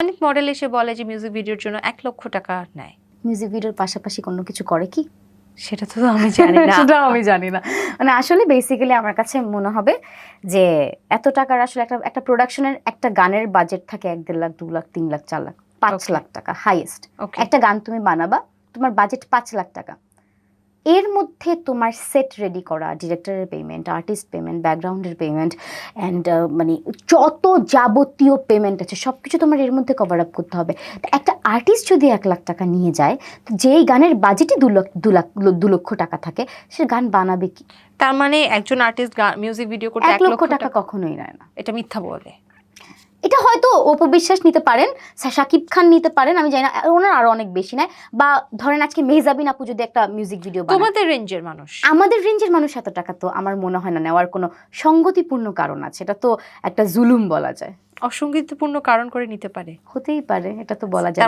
অনেক মডেল এসে বলে যে মিউজিক ভিডিওর জন্য 1 লক্ষ টাকা নেয়। মিউজিক ভিডিওর পাশাপাশি কোনো কিছু করে কি? সেটা তো আমি জানি না। সেটা আমি জানি না। মানে আসলে বেসিক্যালি আমার কাছে মনে হবে যে এত টাকার আসলে একটা প্রোডাকশনের একটা গানের বাজেট থাকে 1.5 লাখ 2 লাখ 3 লাখ 4 লাখ 5 লাখ টাকা হাইয়েস্ট। একটা গান তুমি বানাবা, তোমার বাজেট 5 লাখ টাকা। এর মধ্যে তোমার সেট রেডি করা, ডিরেক্টরের পেমেন্ট, আর্টিস্ট পেমেন্ট, ব্যাকগ্রাউন্ডের পেমেন্ট অ্যান্ড মানে যত যাবতীয় পেমেন্ট আছে সব কিছু তোমার এর মধ্যে কভার আপ করতে হবে। একটা আর্টিস্ট যদি 1 লাখ টাকা নিয়ে যায়, তো যেই গানের বাজেটই 2 লক্ষ টাকা থাকে, সে গান বানাবে কি? তার মানে একজন আর্টিস্ট মিউজিক ভিডিও করতে 1 লক্ষ টাকা কখনোই নেয় না। এটা মিথ্যা বলে। এটা হয়তো অপু বিশ্বাস নিতে পারেন, শাকিব খান নিতে পারেন, আমি জানি না, ওনার আরো অনেক বেশি নেয়। বা ধরেন আজকে মেহজাবিন আপু যদি একটা মিউজিক ভিডিও বানায়, তোমাদের রেঞ্জের মানুষ, আমাদের রেঞ্জের মানুষ এত টাকা তো আমার মনে হয় না নেওয়ার কোনো সঙ্গতিপূর্ণ কারণ আছে। এটা তো একটা জুলুম বলা যায়। অসঙ্গতিপূর্ণ কারণ করে নিতে পারে, হতেই পারে, এটা তো বলা যায়।